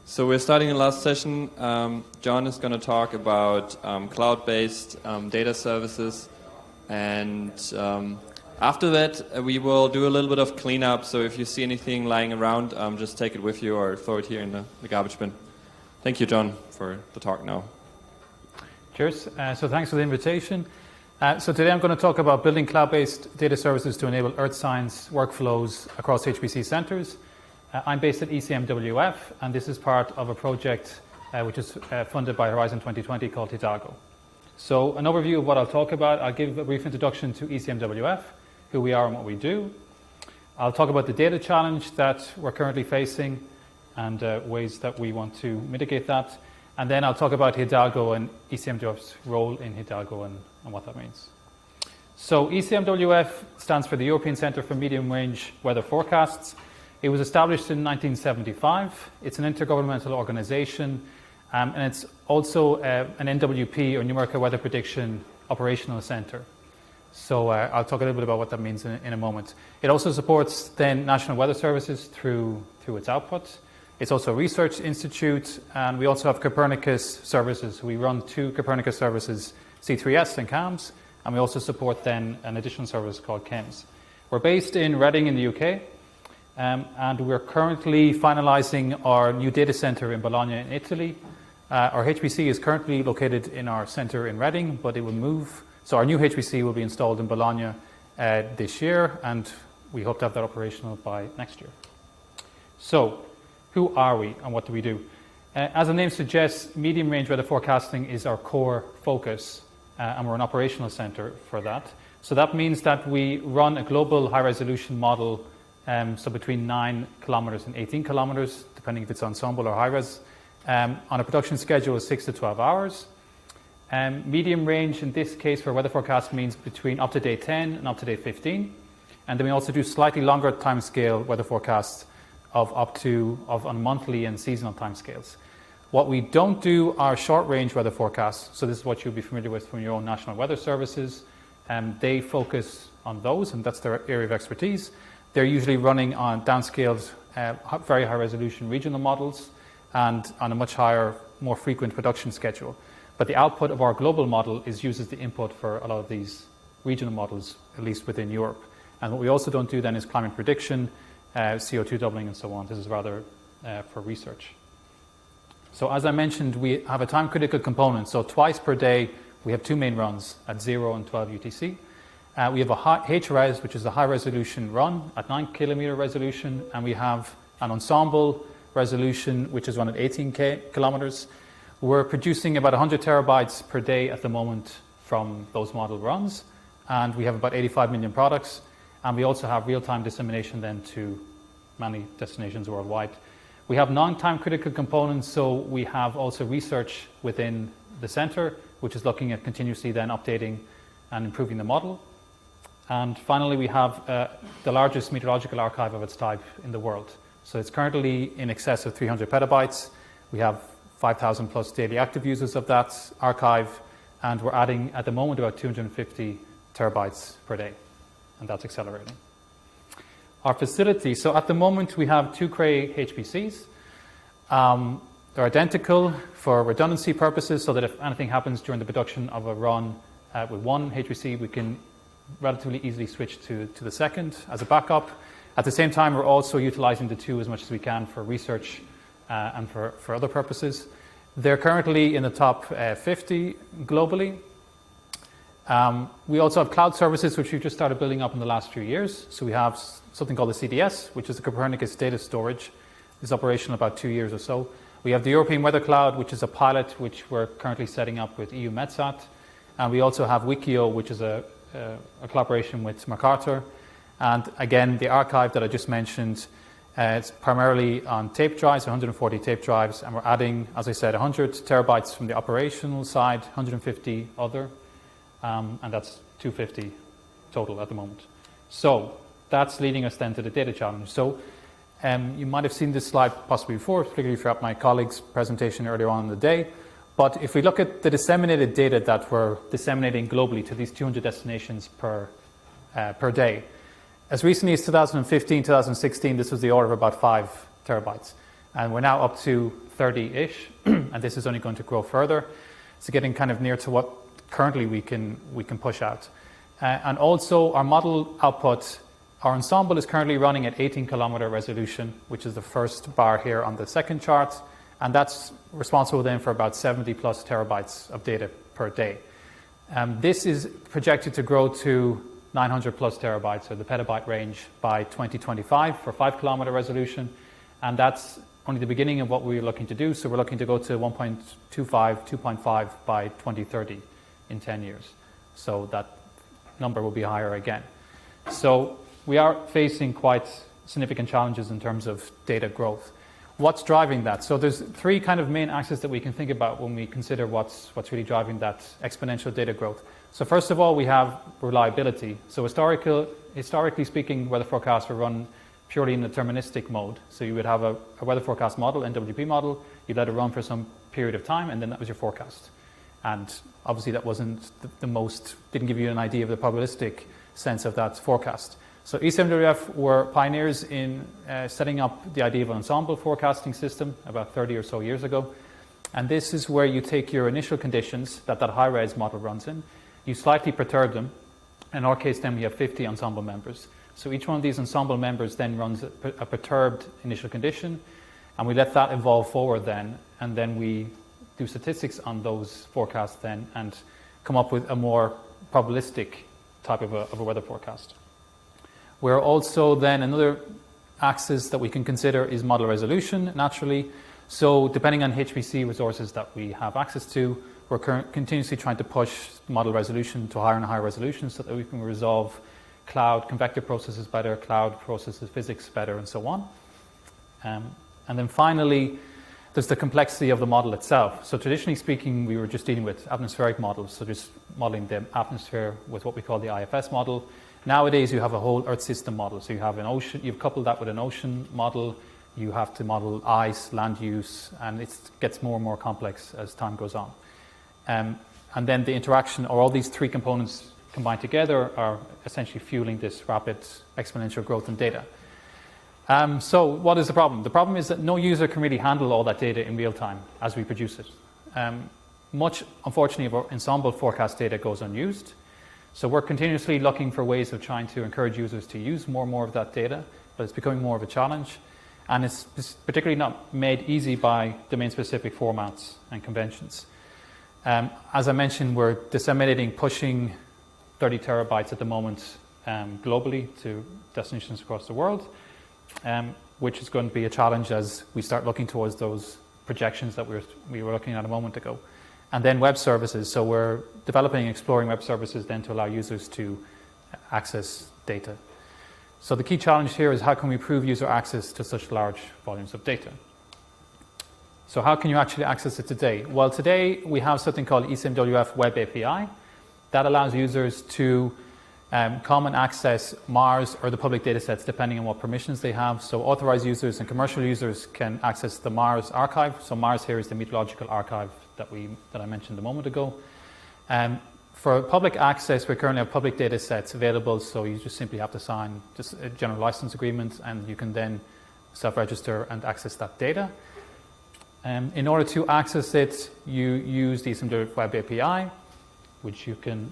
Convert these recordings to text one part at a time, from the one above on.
So we're starting the last session. John is going to talk about cloud-based data services, and after that we will do a little bit of cleanup. So if you see anything lying around, just take it with you or throw it here in the garbage bin. Thank you, John, for the talk now. Cheers. So thanks for the invitation. So today I'm going to talk about building cloud-based data services to enable earth science workflows across HPC Centres. I'm based at ECMWF, and this is part of a project which is funded by Horizon 2020 called Hidalgo. So an overview of what I'll talk about. I'll give a brief introduction to ECMWF, who we are and what we do. I'll talk about the data challenge that we're currently facing and ways that we want to mitigate that. And then I'll talk about Hidalgo and ECMWF's role in Hidalgo and what that means. So ECMWF stands for the European Centre for Medium Range Weather Forecasts. It was established in 1975. It's an intergovernmental organization, and it's also an NWP, or Numerical Weather Prediction Operational Centre. So I'll talk a little bit about what that means in a moment. It also supports then national weather services through its output. It's also a research institute, and we also have Copernicus services. We run 2 Copernicus services, C3S and CAMS, and we also support then an additional service called CHEMS. We're based in Reading in the UK. And we're currently finalizing our new data center in Bologna in Italy. Our HPC is currently located in our center in Reading, but it will move. So our new HPC will be installed in Bologna this year, and we hope to have that operational by next year. So who are we and what do we do? As the name suggests, medium range weather forecasting is our core focus, and we're an operational center for that. So that means that we run a global high resolution model, so between 9 kilometers and 18 kilometers, depending if it's ensemble or high-res, on a production schedule of 6 to 12 hours. Medium range, in this case, for weather forecast means between up to day 10 and up to day 15. And then we also do slightly longer timescale weather forecasts of on monthly and seasonal timescales. What we don't do are short-range weather forecasts. So this is what you'll be familiar with from your own national weather services. They focus on those, and that's their area of expertise. They're usually running on downscaled, very high resolution regional models and on a much higher, more frequent production schedule. But the output of our global model uses the input for a lot of these regional models, at least within Europe. And what we also don't do then is climate prediction, CO2 doubling and so on. This is rather for research. So as I mentioned, we have a time critical component. So twice per day, we have 2 main runs at 0 and 12 UTC. We have a HRES, which is a high-resolution run at 9-kilometer resolution, and we have an ensemble resolution, which is run at 18 kilometers. We're producing about 100 terabytes per day at the moment from those model runs, and we have about 85 million products, and we also have real-time dissemination then to many destinations worldwide. We have non-time critical components, so we have also research within the center, which is looking at continuously then updating and improving the model. And finally, we have the largest meteorological archive of its type in the world. So it's currently in excess of 300 petabytes. We have 5,000 plus daily active users of that archive, and we're adding at the moment about 250 terabytes per day, and that's accelerating. Our facility, so at the moment we have 2 Cray HPCs. They're identical for redundancy purposes, so that if anything happens during the production of a run with one HPC, we can relatively easily switch to the second as a backup. At the same time, we're also utilizing the 2 as much as we can for research and for other purposes. They're currently in the top 50 globally. We also have cloud services, which we've just started building up in the last few years. So we have something called the CDS, which is the Copernicus Data Storage. It's operational about 2 years or so. We have the European Weather Cloud, which is a pilot, which we're currently setting up with EU Metsat. And we also have Wikio, which is a collaboration with MacArthur. And again, the archive that I just mentioned, it's primarily on tape drives, 140 tape drives, and we're adding, as I said, 100 terabytes from the operational side, 150 other, and that's 250 total at the moment. So that's leading us then to the data challenge. So you might have seen this slide possibly before, particularly throughout my colleague's presentation earlier on in the day. But if we look at the disseminated data that we're disseminating globally to these 200 destinations per day, as recently as 2015, 2016, this was the order of about 5 terabytes. And we're now up to 30-ish, and this is only going to grow further. So getting kind of near to what currently we can push out. And also our model output, our ensemble is currently running at 18-kilometer resolution, which is the first bar here on the second chart, and that's responsible then for about 70 plus terabytes of data per day. This is projected to grow to 900 plus terabytes, or the petabyte range, by 2025 for 5-kilometer resolution, and that's only the beginning of what we're looking to do. So we're looking to go to 1.25, 2.5 by 2030 in 10 years. So that number will be higher again. So we are facing quite significant challenges in terms of data growth. What's driving that? So there's three kind of main axes that we can think about when we consider what's really driving that exponential data growth. So first of all, we have reliability. So historically speaking, weather forecasts were run purely in deterministic mode. So you would have a weather forecast model, NWP model, you'd let it run for some period of time, and then that was your forecast. And obviously that wasn't didn't give you an idea of the probabilistic sense of that forecast. So ECMWF were pioneers in setting up the idea of an ensemble forecasting system about 30 or so years ago. And this is where you take your initial conditions that high-res model runs in, you slightly perturb them. In our case, then we have 50 ensemble members. So each one of these ensemble members then runs a perturbed initial condition, and we let that evolve forward then, and then we do statistics on those forecasts then and come up with a more probabilistic type of a weather forecast. We're also then, another axis that we can consider is model resolution, naturally. So depending on HPC resources that we have access to, we're continuously trying to push model resolution to higher and higher resolution so that we can resolve cloud convective processes better, cloud processes physics better, and so on. And then finally, there's the complexity of the model itself. So traditionally speaking, we were just dealing with atmospheric models, so just modeling the atmosphere with what we call the IFS model. Nowadays, you have a whole Earth system model. So you have an ocean, you've coupled that with an ocean model, you have to model ice, land use, and it gets more and more complex as time goes on. And then the interaction, or all these three components combined together, are essentially fueling this rapid exponential growth in data. So what is the problem? The problem is that no user can really handle all that data in real time as we produce it. Much, unfortunately, of our ensemble forecast data goes unused. So we're continuously looking for ways of trying to encourage users to use more and more of that data, but it's becoming more of a challenge. And it's particularly not made easy by domain-specific formats and conventions. As I mentioned, we're disseminating, pushing 30 terabytes at the moment globally to destinations across the world, which is going to be a challenge as we start looking towards those projections that we were looking at a moment ago. And then web services. So we're developing and exploring web services then to allow users to access data. So the key challenge here is how can we improve user access to such large volumes of data? So how can you actually access it today? Well, today we have something called ECMWF Web API that allows users to come and access MARS or the public data sets depending on what permissions they have. So authorized users and commercial users can access the MARS archive. So MARS here is the meteorological archive that I mentioned a moment ago. For public access, we currently have public data sets available, so you just simply have to sign just a general license agreement and you can then self-register and access that data. In order to access it, you use the ECMWF Web API, which you can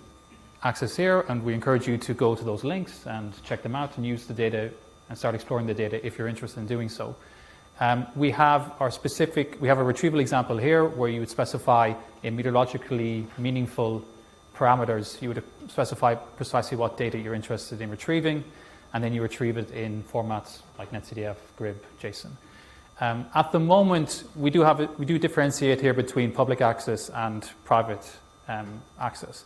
access here, and we encourage you to go to those links and check them out and use the data and start exploring the data if you're interested in doing so. We have a retrieval example here where you would specify in meteorologically meaningful parameters. You would specify precisely what data you're interested in retrieving, and then you retrieve it in formats like netcdf, grib, JSON. At the moment, we do differentiate here between public access and private access,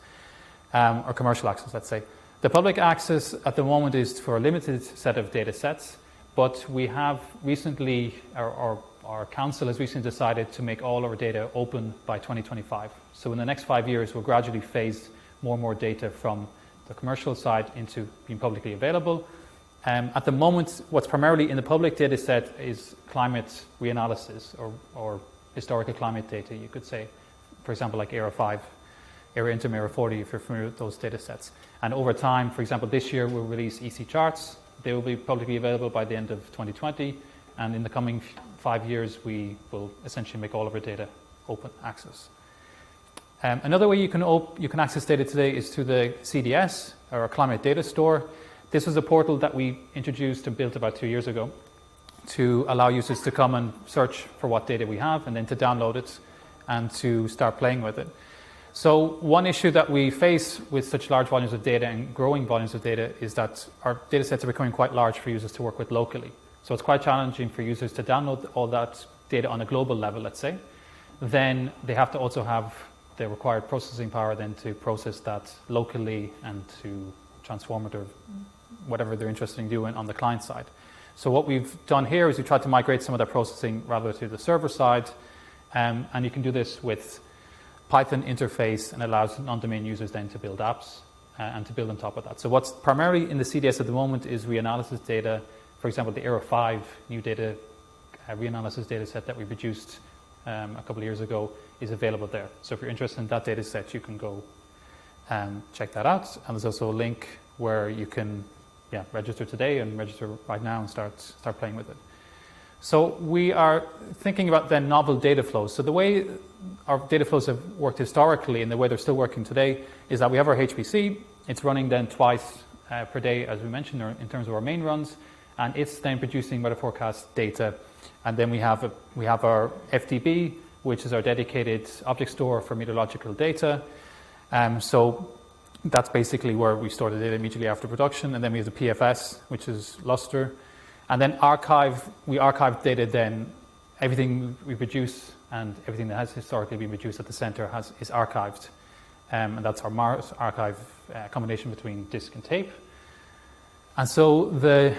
or commercial access, let's say. The public access at the moment is for a limited set of data sets, but we have recently, our council has recently decided to make all our data open by 2025. So in the next 5 years, we'll gradually phase more and more data from the commercial side into being publicly available. At the moment, what's primarily in the public data set is climate reanalysis or historical climate data, you could say. For example, like ERA 5, ERA Interim, ERA 40, if you're familiar with those data sets. And over time, for example, this year we'll release EC charts. They will be publicly available by the end of 2020. And in the coming 5 years, we will essentially make all of our data open access. Another way you can access data today is through the CDS, or Climate Data Store. This was a portal that we introduced and built about 2 years ago to allow users to come and search for what data we have and then to download it and to start playing with it. So one issue that we face with such large volumes of data and growing volumes of data is that our data sets are becoming quite large for users to work with locally. So it's quite challenging for users to download all that data on a global level, let's say. Then they have to also have the required processing power then to process that locally and to transform it or whatever they're interested in doing on the client side. So what we've done here is we tried to migrate some of that processing rather to the server side, and you can do this with Python interface, and allows non-domain users then to build apps and to build on top of that. So what's primarily in the CDS at the moment is reanalysis data. For example, the Era 5 new data reanalysis data set that we produced a couple of years ago is available there. So if you're interested in that data set, you can go check that out. And there's also a link where you can register today and register right now and start playing with it. So we are thinking about then novel data flows. So the way our data flows have worked historically and the way they're still working today is that we have our HPC. It's running then twice per day, as we mentioned, in terms of our main runs, and it's then producing weather forecast data. And then we have our FDB, which is our dedicated object store for meteorological data. So that's basically where we store the data immediately after production. And then we have the PFS, which is Luster. And then we archive data then, everything we produce and everything that has historically been produced at the center is archived. And that's our Mars archive combination between disk and tape. And so the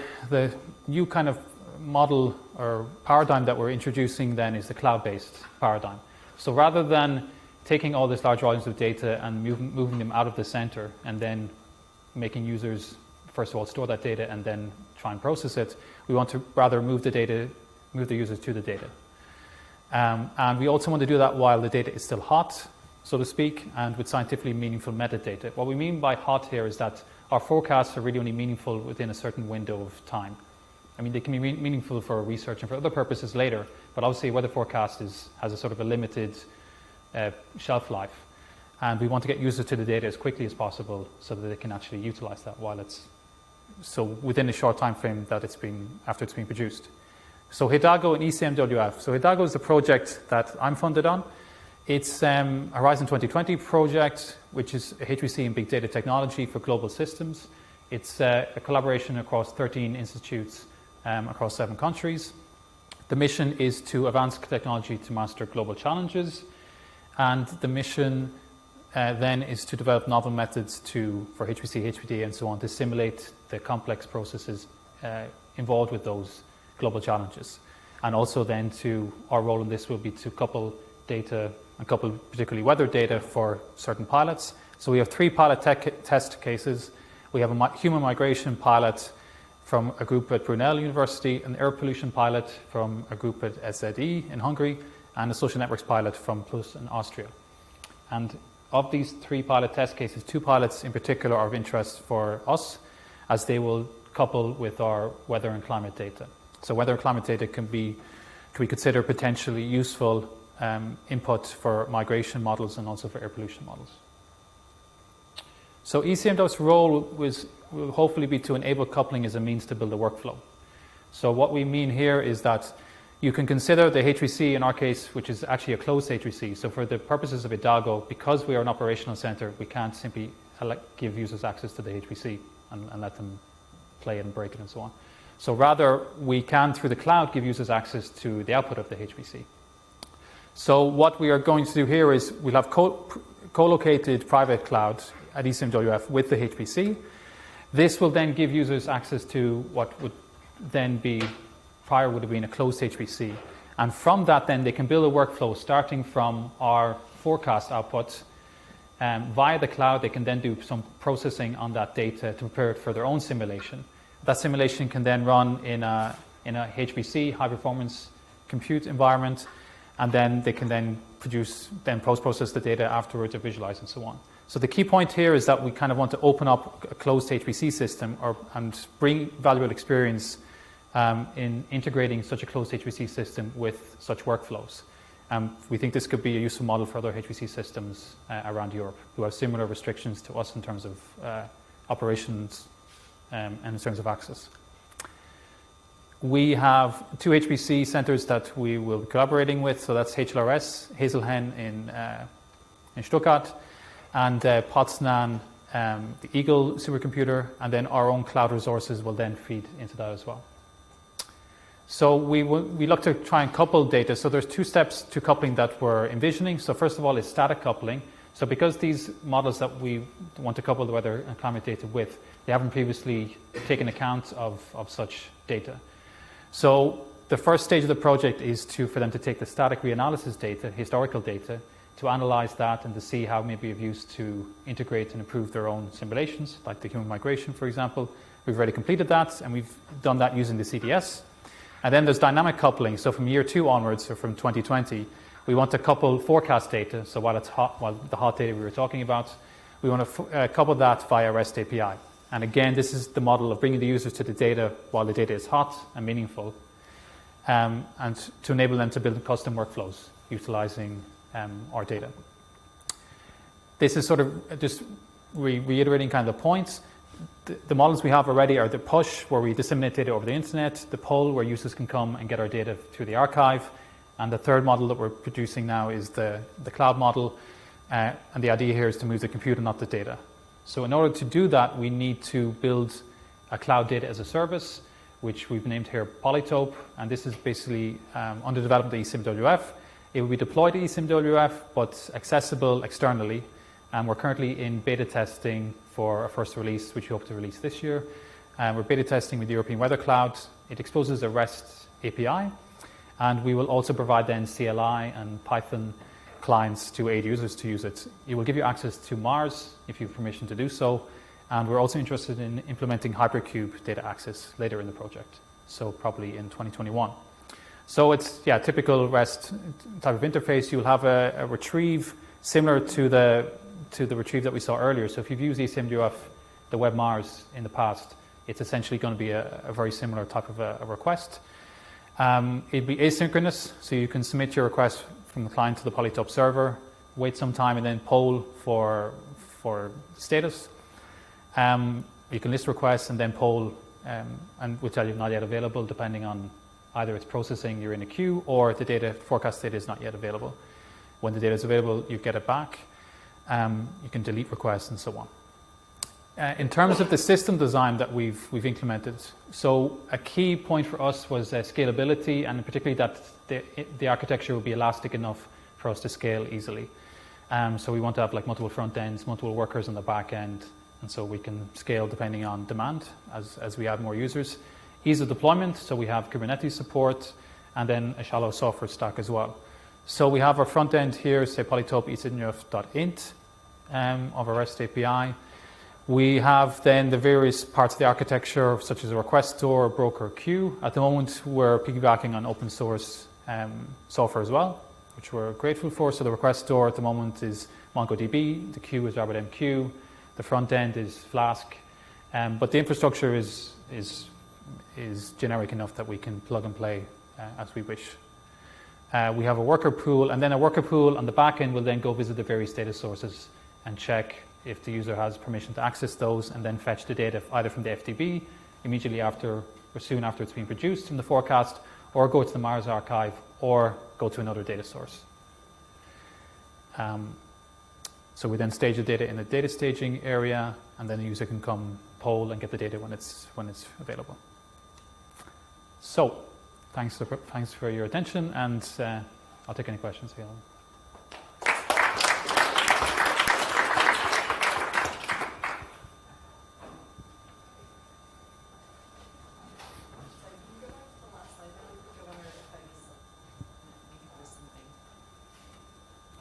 new kind of model or paradigm that we're introducing then is the cloud-based paradigm. So rather than taking all these large volumes of data and moving them out of the center and then making users, first of all, store that data and then try and process it, we want to rather move the users to the data. And we also want to do that while the data is still hot, so to speak, and with scientifically meaningful metadata. What we mean by hot here is that our forecasts are really only meaningful within a certain window of time. I mean, they can be meaningful for research and for other purposes later, but obviously a weather forecast has a sort of a limited shelf life. And we want to get users to the data as quickly as possible so that they can actually utilize that within a short time frame that after it's been produced. So Hidalgo and ECMWF. So Hidalgo is the project that I'm funded on. It's a Horizon 2020 project, which is a HPC and big data technology for global systems. It's a collaboration across 13 institutes across 7 countries. The mission is to advance technology to master global challenges. And the mission then is to develop novel methods for HPC, HPD, and so on to simulate the complex processes involved with those global challenges. And also then our role in this will be to couple data and couple particularly weather data for certain pilots. So we have 3 pilot test cases. We have a human migration pilot from a group at Brunel University, an air pollution pilot from a group at SZE in Hungary, and a social networks pilot from Plus in Austria. And of these 3 pilot test cases, 2 pilots in particular are of interest for us, as they will couple with our weather and climate data. So weather and climate data can we consider potentially useful input for migration models and also for air pollution models. So ECMDOT's role will hopefully be to enable coupling as a means to build a workflow. So what we mean here is that you can consider the HPC in our case, which is actually a closed HPC. So for the purposes of Hidalgo, because we are an operational center, we can't simply give users access to the HPC and let them play it and break it and so on. So rather, we can, through the cloud, give users access to the output of the HPC. So what we are going to do here is we'll have co-located private cloud at ECMWF with the HPC. This will then give users access to what would then be, prior would have been a closed HPC. And from that then they can build a workflow starting from our forecast output. Via the cloud, they can then do some processing on that data to prepare it for their own simulation. That simulation can then run in a HPC, high performance compute environment, and then they can then post-process the data afterwards or visualize and so on. So the key point here is that we kind of want to open up a closed HPC system and bring valuable experience in integrating such a closed HPC system with such workflows. We think this could be a useful model for other HPC systems around Europe who have similar restrictions to us in terms of operations and in terms of access. We have 2 HPC centres that we will be collaborating with, so that's HLRS, Hazelhen in Stuttgart, and Poznan, the Eagle supercomputer, and then our own cloud resources will then feed into that as well. So we look to try and couple data. So there's 2 steps to coupling that we're envisioning. So first of all is static coupling. So because these models that we want to couple the weather and climate data with, they haven't previously taken account of such data. So the first stage of the project is for them to take the static reanalysis data, historical data, to analyze that and to see how maybe have used to integrate and improve their own simulations, like the human migration, for example. We've already completed that, and we've done that using the CDS. And then there's dynamic coupling. So from year 2 onwards, or from 2020, we want to couple forecast data. So while it's hot, while the hot data we were talking about, we want to couple that via REST API. And again, this is the model of bringing the users to the data while the data is hot and meaningful, and to enable them to build custom workflows utilizing our data. This is sort of just reiterating kind of the points. The models we have already are the push, where we disseminate data over the internet, the pull, where users can come and get our data through the archive, and the third model that we're producing now is the cloud model, and the idea here is to move the computer, not the data. So in order to do that, we need to build a cloud data as a service, which we've named here Polytope, and this is basically under development at ECMWF. It will be deployed to ECMWF, but accessible externally, and we're currently in beta testing for a first release, which we hope to release this year. We're beta testing with the European Weather Cloud. It exposes a REST API, and we will also provide then CLI and Python clients to aid users to use it. It will give you access to Mars if you have permission to do so, and we're also interested in implementing Hypercube data access later in the project, so probably in 2021. So it's typical REST type of interface. You'll have a retrieve similar to the retrieve that we saw earlier. So if you've used ECMWF, the Web Mars in the past, it's essentially going to be a very similar type of a request. It'd be asynchronous, so you can submit your request from the client to the Polytope server, wait some time, and then poll for status. You can list requests and then poll, and we'll tell you not yet available, depending on either it's processing, you're in a queue, or the data forecast data is not yet available. When the data is available, you get it back. You can delete requests and so on. In terms of the system design that we've implemented, so a key point for us was scalability, and particularly that the architecture will be elastic enough for us to scale easily. So we want to have like multiple front ends, multiple workers on the back end, and so we can scale depending on demand as we add more users. Ease of deployment, so we have Kubernetes support, and then a shallow software stack as well. So we have our front end here, say Polytope ECMWF.int of our REST API. We have then the various parts of the architecture, such as a request store, broker, queue. At the moment, we're piggybacking on open source software as well, which we're grateful for. So the request store at the moment is MongoDB, the queue is RabbitMQ, the front end is Flask, but the infrastructure is generic enough that we can plug and play as we wish. We have a worker pool, and then a worker pool on the back end will then go visit the various data sources and check if the user has permission to access those, and then fetch the data either from the FDB immediately after or soon after it's been produced from the forecast, or go to the Mars archive, or go to another data source. So we then stage the data in the data staging area, and then the user can come poll and get the data when it's available. So thanks for your attention, and I'll take any questions here.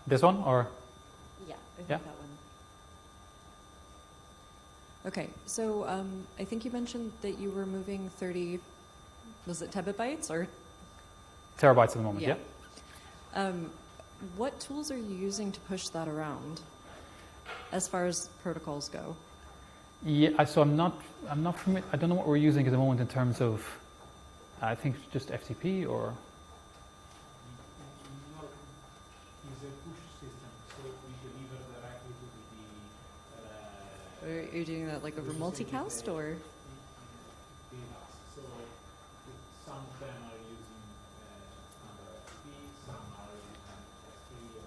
This one, or? Yeah, I think Yeah. that one. Okay, so I think you mentioned that you were moving 30, was it terabytes or? Terabytes at the moment, yeah. What tools are you using to push that around as far as protocols go? Yeah, so I'm not familiar. I don't know what we're using at the moment in terms of I think just FTP or... Is a push system, so we deliver directly to Are you doing that like over multicast or? So some of them are using standard FTP, some are using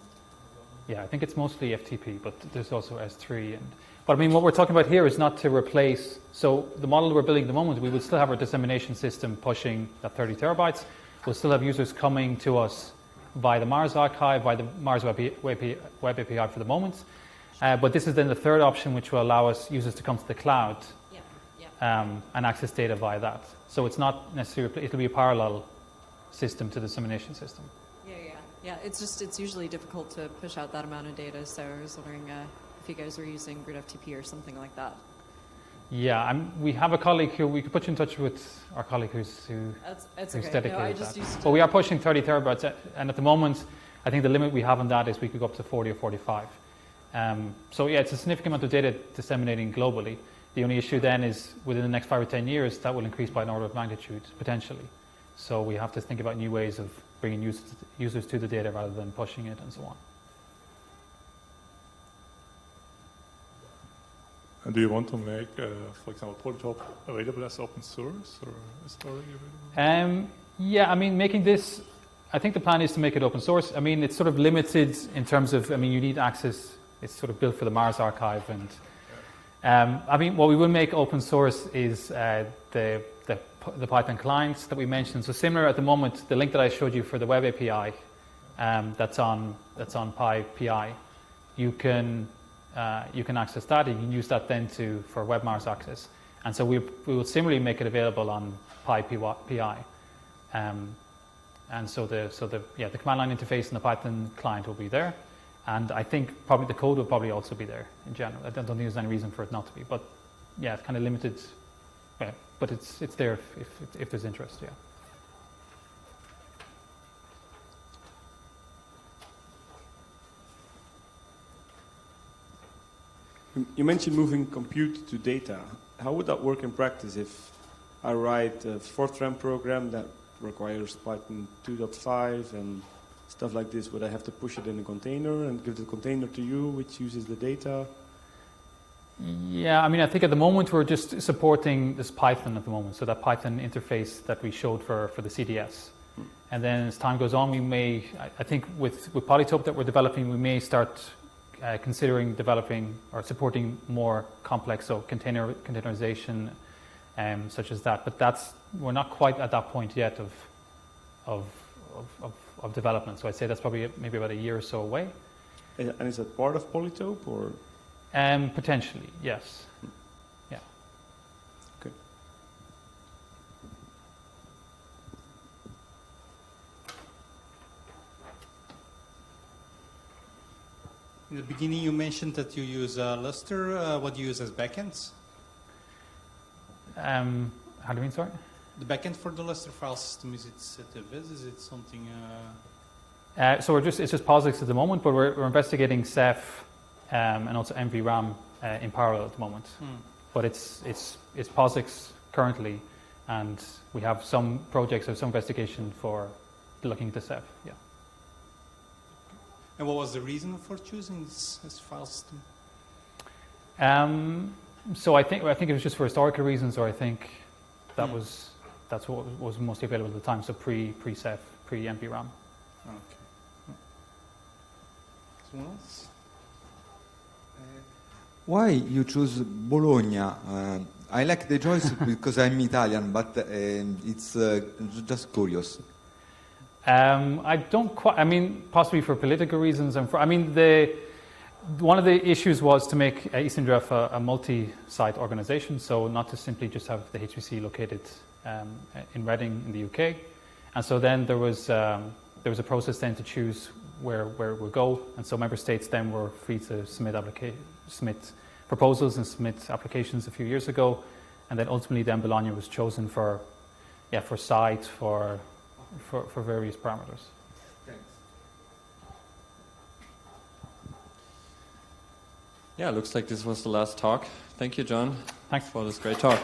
S3 Yeah, I think it's mostly FTP, but there's also S3. But I mean, what we're talking about here is not to replace. So the model we're building at the moment, we would still have our dissemination system pushing that 30 terabytes. We'll still have users coming to us via the Mars archive, via the Mars Web API for the moment. But this is then the third option, which will allow us users to come to the cloud and access data via that. So it's not necessarily, it'll be a parallel system to the dissemination system. Yeah, it's usually difficult to push out that amount of data, so I was wondering if you guys were using Grid FTP or something like that. Yeah, we have a colleague who we could put you in touch with, our colleague who's okay. dedicated No, I to just that. used to... But we are pushing 30 terabytes, and at the moment, I think the limit we have on that is we could go up to 40 or 45. So yeah, it's a significant amount of data disseminating globally. The only issue then is within the next 5 or 10 years, that will increase by an order of magnitude, potentially. So we have to think about new ways of bringing users to the data rather than pushing it and so on. And do you want to make, for example, Polytope available as open source, or is it already available? Yeah, I mean, making this, I think the plan is to make it open source. I mean, it's sort of limited in terms of, I mean, you need access. It's sort of built for the Mars archive, and I mean, what we will make open source is the Python clients that we mentioned. So similar at the moment, the link that I showed you for the web API, that's on PyPI. You can access that, and you can use that then for WebMars access. And so we will similarly make it available on PyPI. And so the command line interface and the Python client will be there. And I think probably the code will probably also be there in general. I don't think there's any reason for it not to be. But yeah, it's kind of limited. Yeah, but it's there if there's interest, yeah. You mentioned moving compute to data. How would that work in practice if I write a Fortran program that requires Python 2.5 and stuff like this? Would I have to push it in a container and give the container to you, which uses the data? Yeah, I mean, I think at the moment we're just supporting this Python at the moment, so that Python interface that we showed for the CDS. And then as time goes on, we may, I think with Polytope that we're developing, we may start considering developing or supporting more complex, so containerization, such as that. But we're not quite at that point yet of development. So I'd say that's probably maybe about a year or so away. And is that part of Polytope, or? Potentially, yes. Yeah. Okay. In the beginning, you mentioned that you use Lustre. What do you use as backends? How do you mean, sorry? The backend for the Lustre file system, is it ZFS? Is it something? So it's just POSIX at the moment, but we're investigating Ceph and also MVRAM in parallel at the moment. But it's POSIX currently, and we have some projects or some investigation for looking at the Ceph. Yeah. And what was the reason for choosing this as file system? So I think it was just for historical reasons, or I think that's what was mostly available at the time. So pre-Ceph, pre-MVRAM. Okay. Someone else? Why you choose Bologna? I like the choice because I'm Italian, but it's just curious. I don't quite. I mean, possibly for political reasons, and one of the issues was to make ECMWF a multi-site organization, so not to simply just have the HPC located in Reading in the UK. And so then there was a process then to choose where it would go, and so member states then were free to submit proposals and submit applications a few years ago, and then ultimately then Bologna was chosen for site for various parameters. Thanks. Yeah, looks like this was the last talk. Thank you, John. Thanks for this great talk.